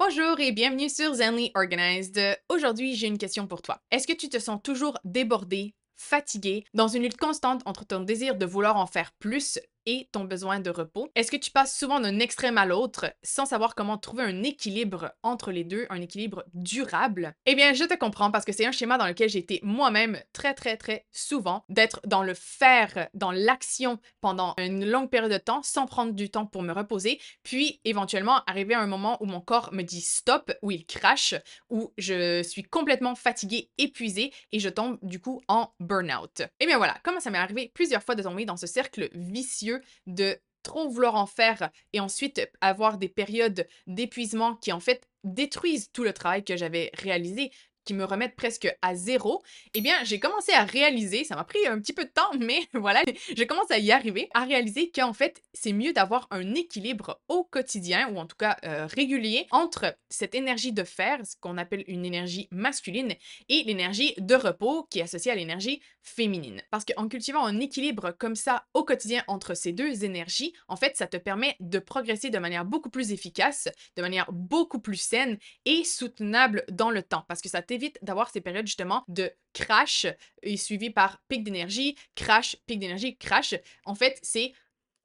Bonjour et bienvenue sur Zenly Organized. Aujourd'hui, j'ai une question pour toi. Est-ce que tu te sens toujours débordé, fatigué, dans une lutte constante entre ton désir de vouloir en faire plus et ton besoin de repos? Est-ce que tu passes souvent d'un extrême à l'autre sans savoir comment trouver un équilibre entre les deux, un équilibre durable? Eh bien, je te comprends parce que c'est un schéma dans lequel j'ai été moi-même très souvent, d'être dans le faire, dans l'action pendant une longue période de temps sans prendre du temps pour me reposer, puis éventuellement arriver à un moment où mon corps me dit stop, où il crache, où je suis complètement fatiguée, épuisée et je tombe du coup en burn-out. Et bien voilà, comme ça m'est arrivé plusieurs fois de tomber dans ce cercle vicieux de trop vouloir en faire et ensuite avoir des périodes d'épuisement qui en fait détruisent tout le travail que j'avais réalisé, qui me remettent presque à zéro, eh bien, j'ai commencé à réaliser, ça m'a pris un petit peu de temps, mais voilà, je commence à y arriver, à réaliser qu'en fait, c'est mieux d'avoir un équilibre au quotidien, ou en tout cas régulier, entre cette énergie de faire, ce qu'on appelle une énergie masculine, et l'énergie de repos, qui est associée à l'énergie féminine. Parce qu'en cultivant un équilibre comme ça au quotidien entre ces deux énergies, en fait, ça te permet de progresser de manière beaucoup plus efficace, de manière beaucoup plus saine et soutenable dans le temps. Parce que ça t'évite d'avoir ces périodes justement de crash et suivi par pic d'énergie, crash, pic d'énergie, crash. En fait, c'est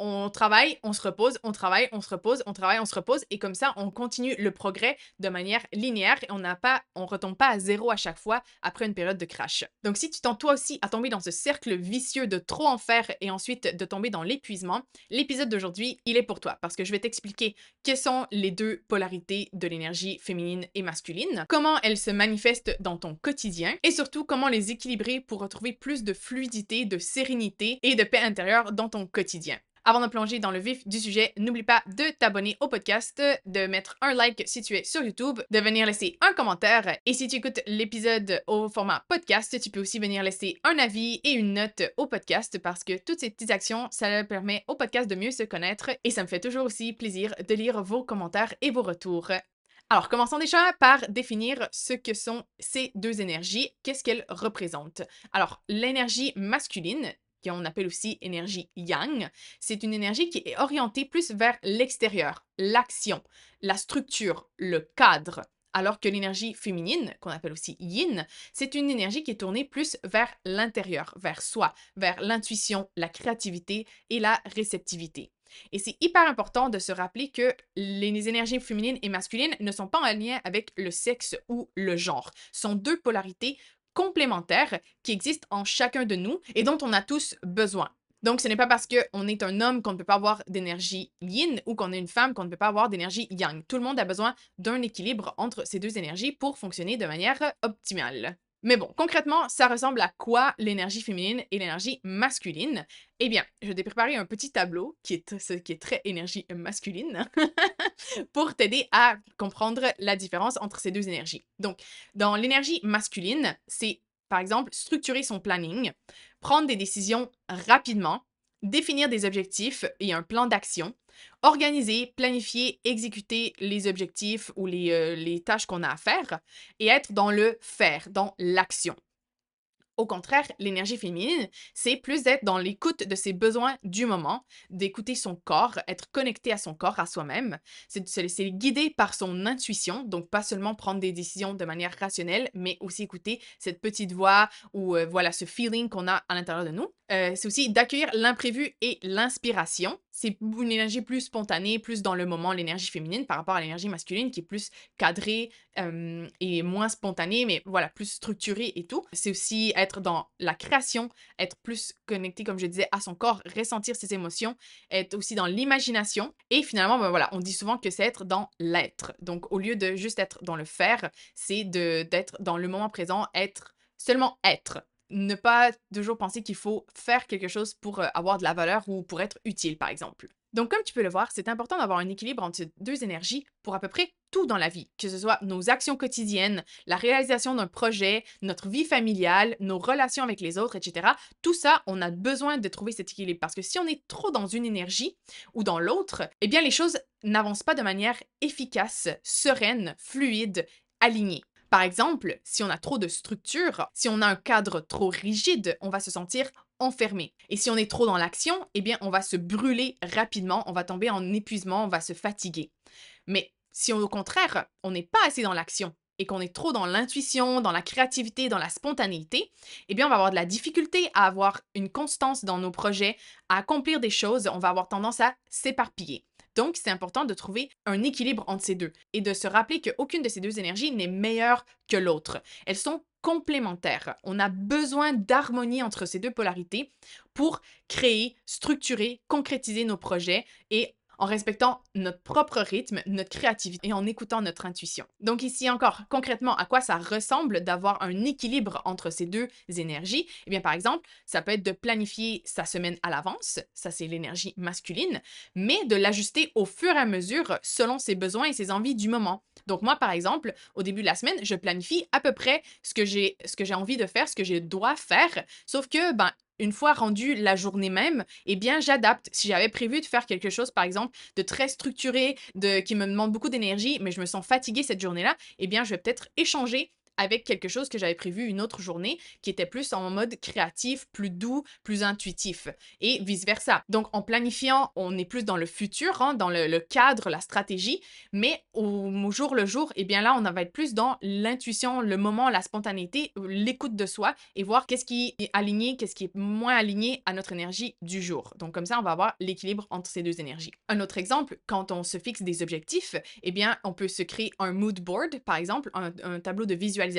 on travaille, on se repose, on travaille, on se repose, on travaille, on se repose, et comme ça, on continue le progrès de manière linéaire et on retombe pas à zéro à chaque fois après une période de crash. Donc, si tu tends toi aussi à tomber dans ce cercle vicieux de trop en faire et ensuite de tomber dans l'épuisement, l'épisode d'aujourd'hui, il est pour toi parce que je vais t'expliquer quelles sont les deux polarités de l'énergie féminine et masculine, comment elles se manifestent dans ton quotidien et surtout comment les équilibrer pour retrouver plus de fluidité, de sérénité et de paix intérieure dans ton quotidien. Avant de plonger dans le vif du sujet, n'oublie pas de t'abonner au podcast, de mettre un like si tu es sur YouTube, de venir laisser un commentaire et si tu écoutes l'épisode au format podcast, tu peux aussi venir laisser un avis et une note au podcast parce que toutes ces petites actions, ça permet au podcast de mieux se connaître et ça me fait toujours aussi plaisir de lire vos commentaires et vos retours. Alors, commençons déjà par définir ce que sont ces deux énergies, qu'est-ce qu'elles représentent. Alors, l'énergie masculine, qu'on appelle aussi énergie yang, c'est une énergie qui est orientée plus vers l'extérieur, l'action, la structure, le cadre. Alors que l'énergie féminine, qu'on appelle aussi yin, c'est une énergie qui est tournée plus vers l'intérieur, vers soi, vers l'intuition, la créativité et la réceptivité. Et c'est hyper important de se rappeler que les énergies féminines et masculines ne sont pas en lien avec le sexe ou le genre. Ce sont deux polarités complémentaires qui existent en chacun de nous et dont on a tous besoin. Donc, ce n'est pas parce qu'on est un homme qu'on ne peut pas avoir d'énergie yin ou qu'on est une femme qu'on ne peut pas avoir d'énergie yang. Tout le monde a besoin d'un équilibre entre ces deux énergies pour fonctionner de manière optimale. Mais bon, concrètement, ça ressemble à quoi l'énergie féminine et l'énergie masculine? Eh bien, je t'ai préparé un petit tableau qui est très énergie masculine pour t'aider à comprendre la différence entre ces deux énergies. Donc, dans l'énergie masculine, c'est par exemple structurer son planning, prendre des décisions rapidement, définir des objectifs et un plan d'action, organiser, planifier, exécuter les objectifs ou les tâches qu'on a à faire et être dans le faire, dans l'action. Au contraire, l'énergie féminine, c'est plus d'être dans l'écoute de ses besoins du moment, d'écouter son corps, être connecté à son corps, à soi-même. C'est de se laisser guider par son intuition, donc pas seulement prendre des décisions de manière rationnelle, mais aussi écouter cette petite voix ou voilà ce feeling qu'on a à l'intérieur de nous. C'est aussi d'accueillir l'imprévu et l'inspiration. C'est une énergie plus spontanée, plus dans le moment, l'énergie féminine, par rapport à l'énergie masculine qui est plus cadrée et moins spontanée, mais voilà, plus structurée et tout. C'est aussi être dans la création, être plus connecté, comme je disais, à son corps, ressentir ses émotions, être aussi dans l'imagination. Et finalement, ben voilà, on dit souvent que c'est être dans l'être. Donc, au lieu de juste être dans le faire, c'est d'être dans le moment présent, être, seulement être. Ne pas toujours penser qu'il faut faire quelque chose pour avoir de la valeur ou pour être utile, par exemple. Donc, comme tu peux le voir, c'est important d'avoir un équilibre entre ces deux énergies pour à peu près tout dans la vie, que ce soit nos actions quotidiennes, la réalisation d'un projet, notre vie familiale, nos relations avec les autres, etc. Tout ça, on a besoin de trouver cet équilibre parce que si on est trop dans une énergie ou dans l'autre, eh bien, les choses n'avancent pas de manière efficace, sereine, fluide, alignée. Par exemple, si on a trop de structure, si on a un cadre trop rigide, on va se sentir enfermé. Et si on est trop dans l'action, eh bien, on va se brûler rapidement, on va tomber en épuisement, on va se fatiguer. Mais Si au contraire, on n'est pas assez dans l'action et qu'on est trop dans l'intuition, dans la créativité, dans la spontanéité, eh bien, on va avoir de la difficulté à avoir une constance dans nos projets, à accomplir des choses, on va avoir tendance à s'éparpiller. Donc, c'est important de trouver un équilibre entre ces deux et de se rappeler qu'aucune de ces deux énergies n'est meilleure que l'autre. Elles sont complémentaires. On a besoin d'harmonie entre ces deux polarités pour créer, structurer, concrétiser nos projets et en respectant notre propre rythme, notre créativité et en écoutant notre intuition. Donc ici encore, concrètement, à quoi ça ressemble d'avoir un équilibre entre ces deux énergies? Eh bien, par exemple, ça peut être de planifier sa semaine à l'avance, ça c'est l'énergie masculine, mais de l'ajuster au fur et à mesure selon ses besoins et ses envies du moment. Donc moi, par exemple, au début de la semaine, je planifie à peu près ce que j'ai envie de faire, ce que je dois faire, sauf que, ben, une fois rendu la journée même, eh bien, j'adapte. Si j'avais prévu de faire quelque chose, par exemple, de très structuré, qui me demande beaucoup d'énergie, mais je me sens fatiguée cette journée-là, eh bien, je vais peut-être échanger avec quelque chose que j'avais prévu une autre journée qui était plus en mode créatif, plus doux, plus intuitif et vice-versa. Donc, en planifiant, on est plus dans le futur, hein, dans le cadre, la stratégie, mais au jour le jour, eh bien là, on va être plus dans l'intuition, le moment, la spontanéité, l'écoute de soi et voir qu'est-ce qui est aligné, qu'est-ce qui est moins aligné à notre énergie du jour. Donc comme ça, on va avoir l'équilibre entre ces deux énergies. Un autre exemple, quand on se fixe des objectifs, eh bien, on peut se créer un mood board, par exemple, un tableau de visualisation.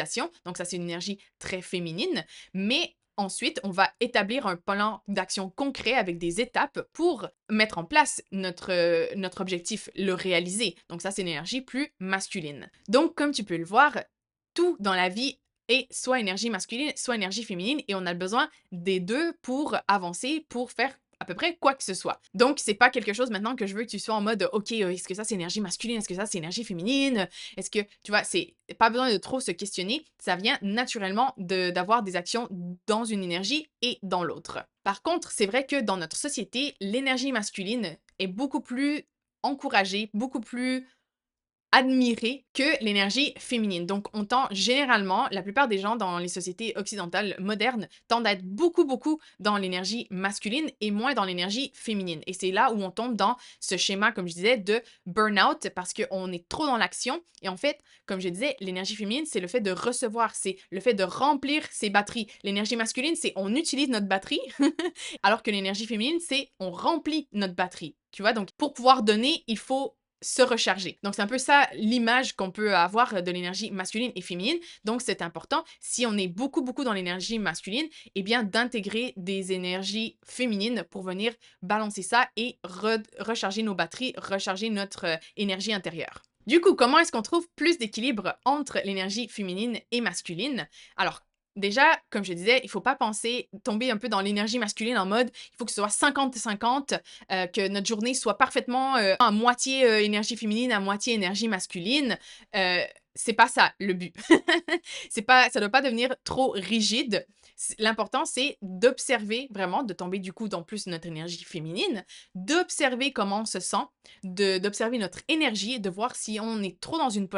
Donc ça, c'est une énergie très féminine, mais ensuite, on va établir un plan d'action concret avec des étapes pour mettre en place notre objectif, le réaliser. Donc ça, c'est une énergie plus masculine. Donc, comme tu peux le voir, tout dans la vie est soit énergie masculine, soit énergie féminine, et on a besoin des deux pour avancer, pour faire à peu près quoi que ce soit. Donc, c'est pas quelque chose maintenant que je veux que tu sois en mode, OK, est-ce que ça c'est énergie masculine, est-ce que ça c'est énergie féminine, est-ce que, tu vois, c'est pas besoin de trop se questionner, ça vient naturellement d'avoir des actions dans une énergie et dans l'autre. Par contre, c'est vrai que dans notre société, l'énergie masculine est beaucoup plus encouragée, beaucoup plus admirer que l'énergie féminine. Donc, on tend généralement, la plupart des gens dans les sociétés occidentales modernes tendent à être beaucoup, beaucoup dans l'énergie masculine et moins dans l'énergie féminine. Et c'est là où on tombe dans ce schéma, comme je disais, de burn-out parce qu'on est trop dans l'action. Et en fait, comme je disais, l'énergie féminine, c'est le fait de recevoir, c'est le fait de remplir ses batteries. L'énergie masculine, c'est on utilise notre batterie, alors que l'énergie féminine, c'est on remplit notre batterie. Tu vois, donc pour pouvoir donner, il faut se recharger. Donc, c'est un peu ça l'image qu'on peut avoir de l'énergie masculine et féminine. Donc, c'est important, si on est beaucoup, beaucoup dans l'énergie masculine, eh bien, d'intégrer des énergies féminines pour venir balancer ça et recharger nos batteries, recharger notre énergie intérieure. Du coup, comment est-ce qu'on trouve plus d'équilibre entre l'énergie féminine et masculine? Alors, déjà, comme je disais, il faut pas tomber un peu dans l'énergie masculine en mode, il faut que ce soit 50-50, que notre journée soit parfaitement, à moitié, énergie féminine, à moitié énergie masculine. C'est pas ça le but. C'est pas ça doit pas devenir trop rigide. L'important, c'est d'observer vraiment, de tomber du coup dans plus notre énergie féminine, d'observer comment on se sent, d'observer notre énergie et de voir si on est trop dans une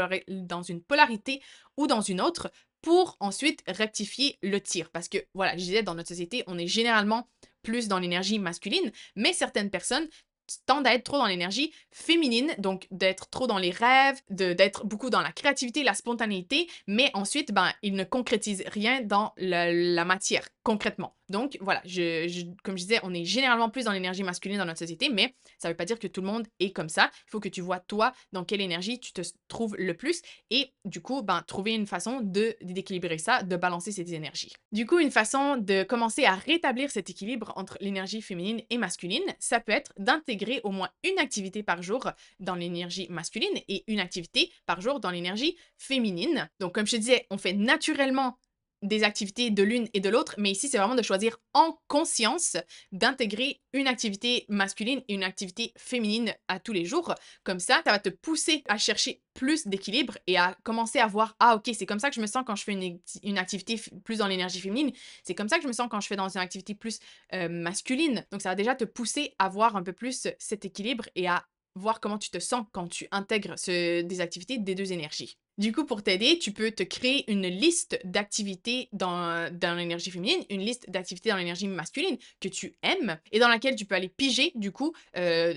polarité ou dans une autre pour ensuite rectifier le tir. Parce que, voilà, je disais, dans notre société, on est généralement plus dans l'énergie masculine, mais certaines personnes tendent à être trop dans l'énergie féminine, donc d'être trop dans les rêves, d'être beaucoup dans la créativité, la spontanéité, mais ensuite, ben, ils ne concrétisent rien dans la matière, concrètement. Donc, voilà, comme je disais, on est généralement plus dans l'énergie masculine dans notre société, mais ça ne veut pas dire que tout le monde est comme ça. Il faut que tu vois, toi, dans quelle énergie tu te trouves le plus et du coup, ben, trouver une façon d'équilibrer ça, de balancer ces énergies. Du coup, une façon de commencer à rétablir cet équilibre entre l'énergie féminine et masculine, ça peut être d'intégrer au moins une activité par jour dans l'énergie masculine et une activité par jour dans l'énergie féminine. Donc, comme je te disais, on fait naturellement des activités de l'une et de l'autre, mais ici, c'est vraiment de choisir en conscience d'intégrer une activité masculine et une activité féminine à tous les jours. Comme ça va te pousser à chercher plus d'équilibre et à commencer à voir, ah ok, c'est comme ça que je me sens quand je fais une activité plus dans l'énergie féminine, c'est comme ça que je me sens quand je fais dans une activité plus masculine. Donc ça va déjà te pousser à voir un peu plus cet équilibre et à voir comment tu te sens quand tu intègres des activités des 2 énergies. Du coup, pour t'aider, tu peux te créer une liste d'activités dans l'énergie féminine, une liste d'activités dans l'énergie masculine que tu aimes et dans laquelle tu peux aller piger du coup,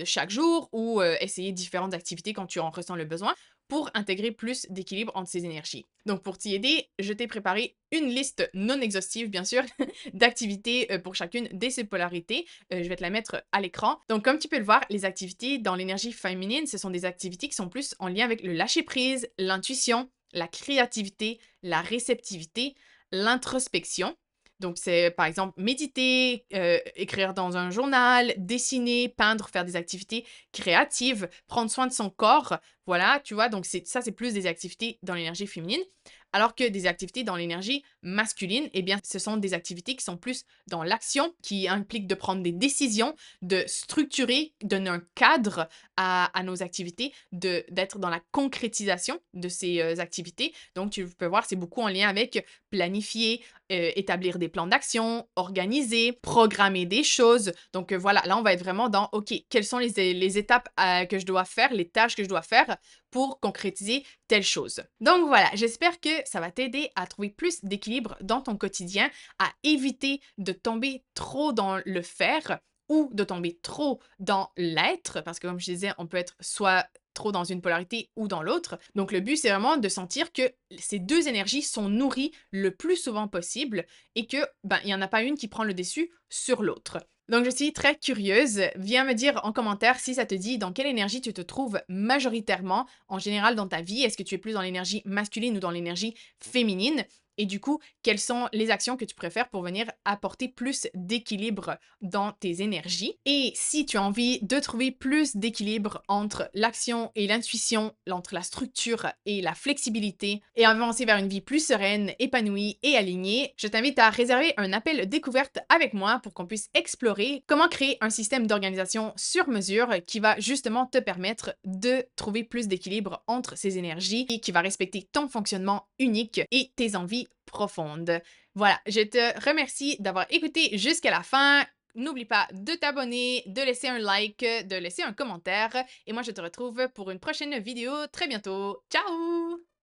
chaque jour ou, essayer différentes activités quand tu en ressens le besoin pour intégrer plus d'équilibre entre ces énergies. Donc pour t'y aider, je t'ai préparé une liste non exhaustive bien sûr d'activités, pour chacune de ces polarités. Je vais te la mettre à l'écran. Donc comme tu peux le voir, les activités dans l'énergie féminine, ce sont des activités qui sont plus en lien avec le lâcher prise, l'intuition, la créativité, la réceptivité, l'introspection. Donc c'est par exemple méditer, écrire dans un journal, dessiner, peindre, faire des activités créatives, prendre soin de son corps. Voilà, tu vois? Donc c'est plus des activités dans l'énergie féminine. Alors que des activités dans l'énergie masculine, eh bien, ce sont des activités qui sont plus dans l'action, qui impliquent de prendre des décisions, de structurer, donner un cadre à nos activités, d'être dans la concrétisation de ces activités. Donc, tu peux voir, c'est beaucoup en lien avec planifier, établir des plans d'action, organiser, programmer des choses. Donc, voilà, là, on va être vraiment dans, OK, quelles sont les étapes que je dois faire, les tâches que je dois faire pour concrétiser telle chose. Donc voilà, j'espère que ça va t'aider à trouver plus d'équilibre dans ton quotidien, à éviter de tomber trop dans le faire ou de tomber trop dans l'être, parce que comme je disais, on peut être soit trop dans une polarité ou dans l'autre. Donc le but, c'est vraiment de sentir que ces 2 énergies sont nourries le plus souvent possible et que, ben, il y en a pas une qui prend le dessus sur l'autre. Donc je suis très curieuse. Viens me dire en commentaire si ça te dit dans quelle énergie tu te trouves majoritairement en général dans ta vie. Est-ce que tu es plus dans l'énergie masculine ou dans l'énergie féminine? Et du coup, quelles sont les actions que tu préfères pour venir apporter plus d'équilibre dans tes énergies? Et si tu as envie de trouver plus d'équilibre entre l'action et l'intuition, entre la structure et la flexibilité, et avancer vers une vie plus sereine, épanouie et alignée, je t'invite à réserver un appel découverte avec moi pour qu'on puisse explorer comment créer un système d'organisation sur mesure qui va justement te permettre de trouver plus d'équilibre entre ces énergies et qui va respecter ton fonctionnement unique et tes envies profondes. Voilà, je te remercie d'avoir écouté jusqu'à la fin. N'oublie pas de t'abonner, de laisser un like, de laisser un commentaire et moi je te retrouve pour une prochaine vidéo très bientôt. Ciao!